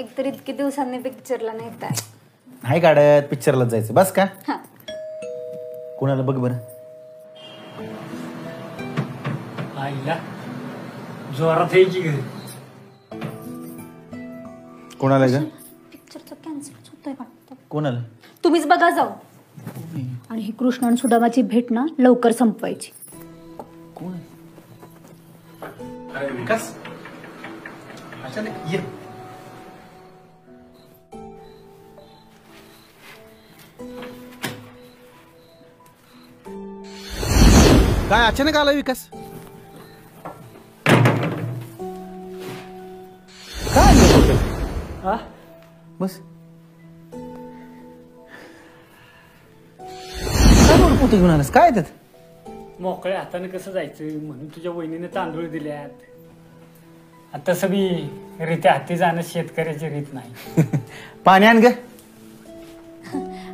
एकतर इतके दिवसांनी पिक्चरला नेताय. नाही काढत, पिक्चरला जायचं बस का. हा. कोणाला बघ बरं. आईला जोरात आहे की घरी. कोणाला ग? पिक्चरचं कॅन्सल होतंय वाटतं. कोणाला? तुम्हीच बघा जाऊ. आणि ही कृष्ण आणि सुदामाची भेट ना लवकर संपवायची. कोण? अरे विकास अचानक ये. काय अचानक आला विकास? काय हा बस काय बोल पोते घेऊन आलास? काय त्यात? मोकळ्या हाताने कसं जायचं म्हणून तुझ्या वहिनीने तांदूळ दिल्यात. आता सगळी रीत्या हाती जाणं शेतकऱ्याची रीत नाही. पाणी आण ग.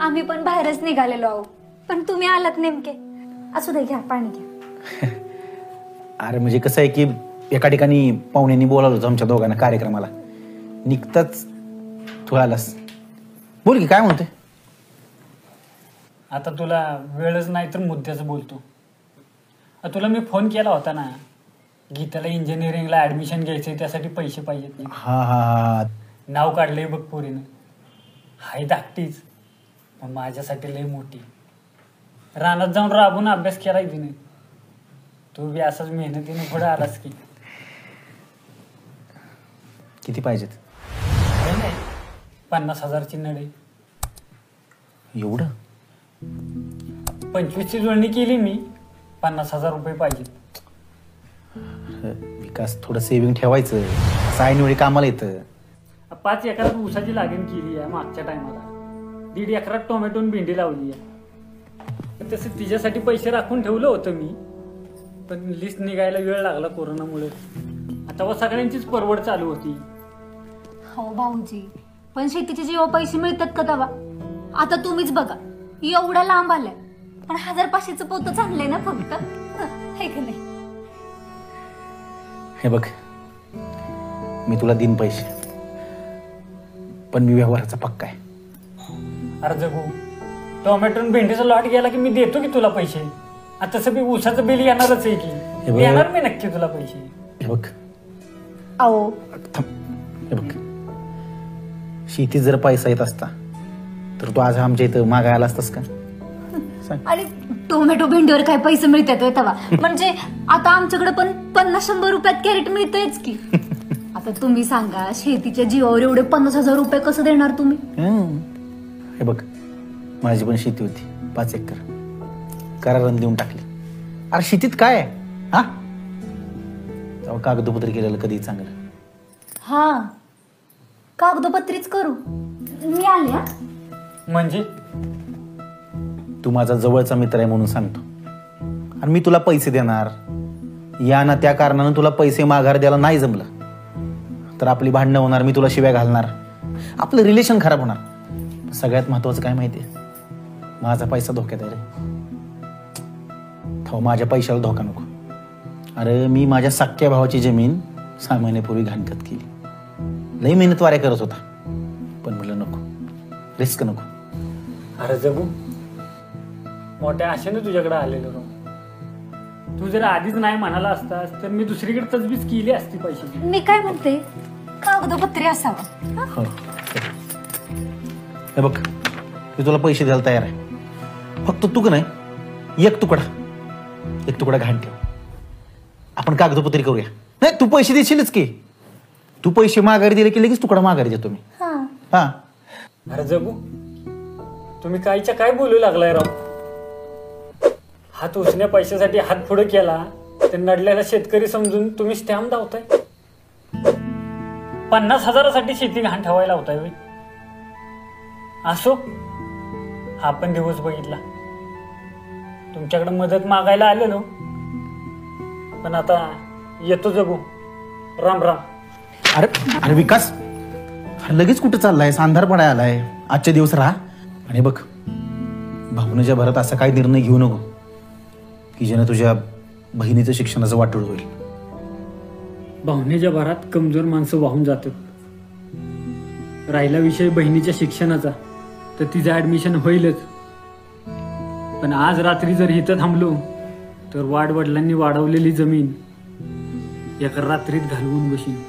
आम्ही पण बाहेरच निघालेलो आहो, पण तुम्ही आलात नेमके. असू दे, घ्या पाणी घ्या. अरे म्हणजे कसं आहे की एका ठिकाणी पाहुण्यांनी बोलावलं होतं आमच्या दोघांना कार्यक्रमाला. निघताच तू आलास. बोल की काय म्हणते. आता तुला वेळच नाही तर मुद्द्याच बोलतो. तुला मी फोन केला होता ना, गीताला इंजिनिअरिंगला ऍडमिशन घ्यायचंय, त्यासाठी पैसे पाहिजेत नाही. हा हा हा. नाव काढलंय बघ पोरीनं. हाय धाकटीच पण माझ्यासाठी लय मोठी. रानात जाऊन राबून अभ्यास केलाय तिने. तू बी असाच मेहनतीने पुढे आलास की. किती पाहिजेत? 50,000ची नडे. एवढं? 25ची जुळणी केली मी. 50,000 रुपये पाहिजेत. विकास थोडं सेव्हिंग ठेवायचं. सायनवेळी कामाला येतं. 5 एकरात ऊसाची लागण केली आहे मागच्या टायमाला. 1.5 एकरात टोमॅटो आणि भेंडी लावली आहे. तसं तिच्यासाठी पैसे राखून ठेवलं होतं मी, पण लिस्ट निघायला वेळ लागला कोरोनामुळे. आता सगळ्यांचीच परवड चालू होती. हो भाऊजी, पण शेतीचे जेव्हा पैसे मिळतात का तेव्हा. आता तुम्हीच बघा, एवढा लांब आलाय पण 1,500चं पोतं चाललंय ना फक्त. हे की नाही? हे बघ, मी तुला दिन पैसे, पण मी व्यवहाराचा पक्का आहे. अरे जगू, टोमॅटो आणि भेंडीचा लॉट गेला की मी देतो की तुला पैसे. आता तसं बी ऊसाचं बिल येणारच आहे की. देणार मी नक्की तुला पैसे. हे बघ अहो हे बघ, शेतीत जर पैसा येत असता तर तू आज आमच्या इथं मागायला आला असतास का? सांग. आणि टोमॅटो भेंडीवर काय पैसे मिळतात तेव्हा? म्हणजे आता आमच्याकडे पण 50-100 रुपयात कॅरेट मिळतंयच की. आता तुम्ही सांगा, शेतीच्या जीवावर एवढे 50,000 रुपये कसं देणार तुम्ही? हे बघ, माझी पण शेती होती 5 एकर. करारान देऊन टाकली. अरे शेतीत काय आहे हा? तेव्हा कागदोपत्री केलेलं कधी चांगलं. हा, कागदोपत्रीच करू. मी आले. हा, म्हणजे तू माझा जवळचा मित्र आहे म्हणून सांगतो. आणि मी तुला पैसे देणार. या ना त्या कारणानं तुला पैसे माघार द्यायला नाही जमलं तर आपली भांडणं होणार, मी तुला शिव्या घालणार, आपलं रिलेशन खराब होणार. सगळ्यात महत्वाचं काय माहितीये, माझा पैसा धोक्यात आहे रे. हो, माझ्या पैशाला धोका नको. अरे मी माझ्या सख्ख्या भावाची जमीन 6 महिन्यापूर्वी घाणखत केली. लई मेहनत वाऱ्या करत होता, पण म्हटलं नको, रिस्क नको. अरे जगू, मोठ्या आशेने तुझ्याकडे आलेलो राव. तू जर आधीच नाही म्हणाला असतास तर मी दुसरीकडे तजवीज केली असती पैशाची. मी काय म्हणते, कागदोपत्री असावा. हो, हे बघ, मी तुला पैसे द्यायला तयार आहे. फक्त तू का नाही एक तुकडा घाण ठेव. आपण कागदोपत्री करूया. नाही, तू पैसे देशीलच की. तू पैसे माघारी दिले की लगेच तुकडा माघारी देतो मी. हा. अरे जगू, तुम्ही कायच्या काय बोलू लागलाय राव. हात उचण्या पैशासाठी हात पुढे केला तर नडलेला शेतकरी समजून तुम्ही स्टॅम्प धावताय. 50,000साठी शेती घाण ठेवायला होताय. असो, हा पण दिवस बघितला. तुमच्याकडे मदत मागायला आलेलो, पण आता येतो जगू. राम राम. अरे विकास, लगेच कुठं चाललाय? अंधार पडाय आलाय. आजचे दिवस राहा. आणि बघ, भावनेच्या भरात असा काही निर्णय घेऊ नको की ज्याने तुझ्या बहिणीचं शिक्षणाचं वाटोळ होईल. भावनेच्या भरात कमजोर माणसं वाहून जातात. राहिला विषय बहिणीच्या शिक्षणाचा, तर तिचं ऍडमिशन होईलच. पण आज रात्री जर इथं थांबलो तर वाडवडिलांनी वाढवलेली जमीन एका रात्रीत घालवून बशीन.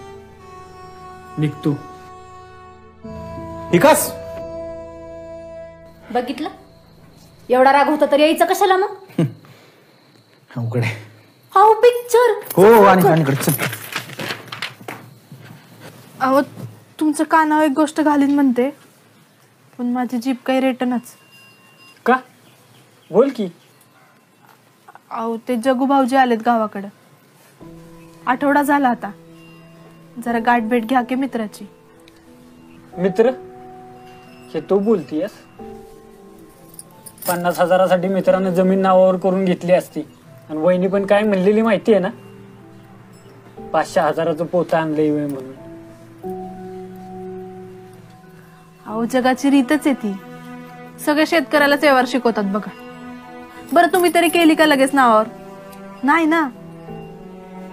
निघतो. विकास, बघितलं, एवढा राग होता तर यायचं कशाला मग? अवघड आहे. हो पिक्चर. हो आणि चल. अहो तुमचं कानावर एक गोष्ट घालीन म्हणते, पण माझी जीभ काही रेटनच. का? बोल की. अहो ते जगू भाऊजी आलेत गावाकडं. आठवडा झाला आता. जरा गाठ भेट घ्या की मित्राची. मित्र? हे तू बोलतीयस? 50,000साठी मित्रानं जमीन नावावर करून घेतली असती, आणि वहिनी पण काय म्हणलेली माहितीये ना, 500,000चं पोतं आणलंय म्हणून. अहो जगाची रीतच आहे ती. सगळ्या शेतकऱ्यालाच व्यवहार शिकवतात बघा. बरं तुम्ही तरी केली का लगेच नावावर? नाही ना.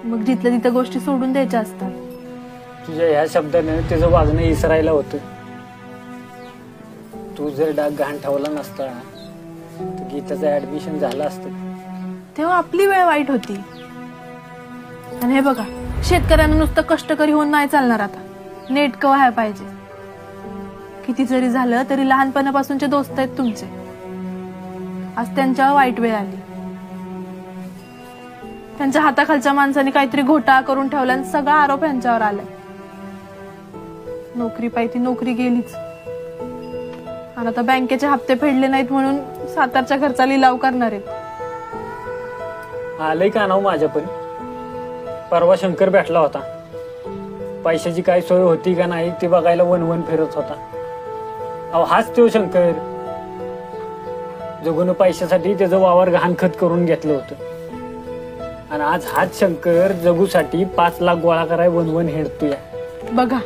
मग जिथल्या तिथं गोष्टी सोडून द्यायच्या असतात. तुझ्या ह्या शब्दाने त्याचं वागणं इसरायला होतं. तू जर डाग घाण ठेवला नसता तर गीताचं ऍडमिशन झालं असतं. तेव्हा आपली वेळ वाईट होती. आणि हे बघा, शेतकऱ्यांना नुसतं कष्टकरी होऊन नाही चालणार. आता नेटकं व्हायला पाहिजे. किती जरी झालं तरी लहानपणापासूनचे दोस्त आहेत तुमचे. आज त्यांच्यावर वाईट वेळ आली. त्यांच्या हाताखालच्या माणसाने काहीतरी घोटाळा करून ठेवला आणि सगळा आरोप यांच्यावर आलाय. नोकरी पाहिजे, नोकरी गेलीच. आणि आता बँकेचे हप्ते फेडले नाहीत म्हणून 7च्या घरचा लिलाव करणार आहेत. आलंय का नाव माझ्या पण. परवा शंकर भेटला होता. पैशाची काय सोय होती का नाही ते बघायला वन फिरत होता. अहो हाच तो शंकर. जगून पैशासाठी त्याचं वावर गहाणखत करून घेतलं होतं, आणि आज हाच शंकर जगूसाठी 5 लाख गोळा कराय वन हेडतोय. बघा,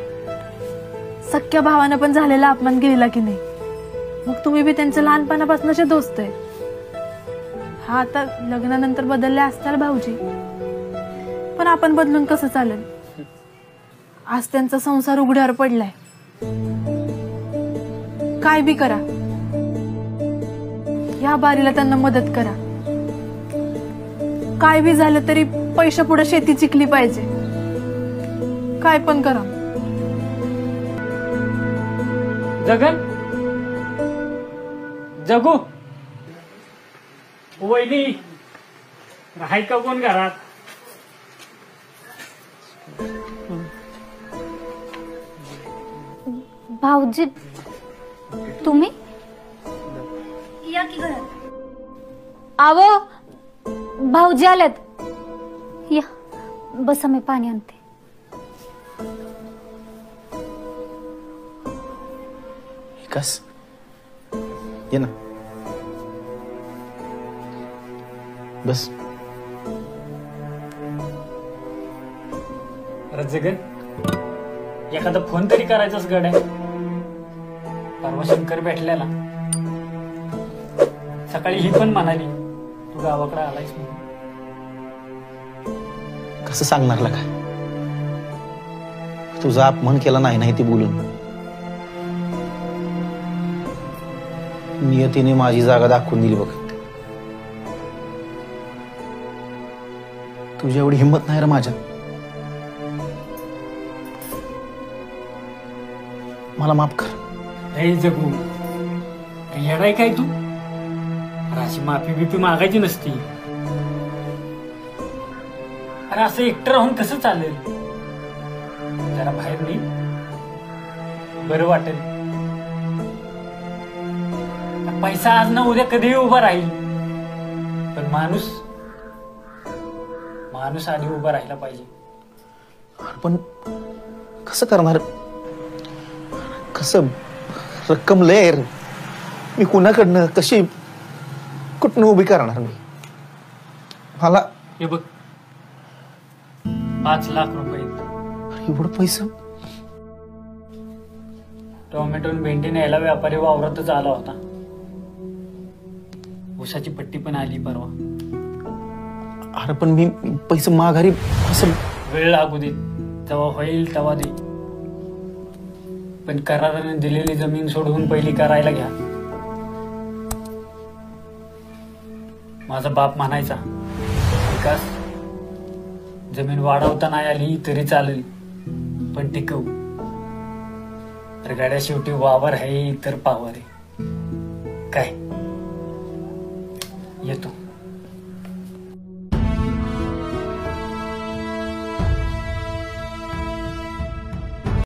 सख्या भावानं पण झालेला अपमान केलेला की नाही. मग तुम्ही बी त्यांचे लहानपणापासूनचे दोस्त आहे. हा आता लग्नानंतर बदलले असताल भाऊजी, पण आपण बदलून कसं चालेल? आज त्यांचा संसार उघड्यावर पडलाय. काय बी करा, या बारीला त्यांना मदत करा. काय बी झालं तरी पैशा पुढे शेती चिकली पाहिजे. काय पण करा. जगन, जगू, वहिनी राहाय का कोण घरात? भाऊजी तुम्ही या की घरात. आवो भाऊजी आलेत. या बसा, मी पाणी आणते. विकास, ये ना, बस. अरे जगन, एखादा फोन तरी करायचाच गड आहे. परवा शंकर भेटलेला. सकाळी ही पण म्हणाली तू गावाकडे आलायस म्हणून. कसं सांगणार का? तुझा अपमान केला नाही ती बोलून. नियतीने माझी जागा दाखवून दिली बघ. तुझी एवढी हिंमत नाही रे माझ्या. मला माफ कर. हे जगू, येणार काय तू? अरे अशी माफी बिफी मागायची नसती. अरे असं एकटं राहून कसं चालेल? जरा बाहेर नाही बरं वाटेल. पैसा आज ना उद्या कधीही उभा राहील, पण माणूस आधी उभा राहिला पाहिजे. पण कसं करणार? कसं? रक्कम लय. मी कुणाकडनं कशी कुठनं उभी करणार? मी मला हे बघ, 5 लाख रुपये. एवढं पैसा? टोमॅटो भेंडी न्यायला व्यापारी वावरातच आला होता. ऊसाची पट्टी पण आली परवा. अरे पण मी पैसे माघारी कसं? वेळ लागू दे, तेव्हा होईल तेव्हा दे. पण कराराने दिलेली जमीन सोडवून पहिली करायला घ्या. माझा बाप म्हणायचा, विकास, जमीन वाढवता नाही आली तरी चालेल पण टिकव. तर गाड्या शेवटी वावर आहे तर पावर आहे. काय येतो.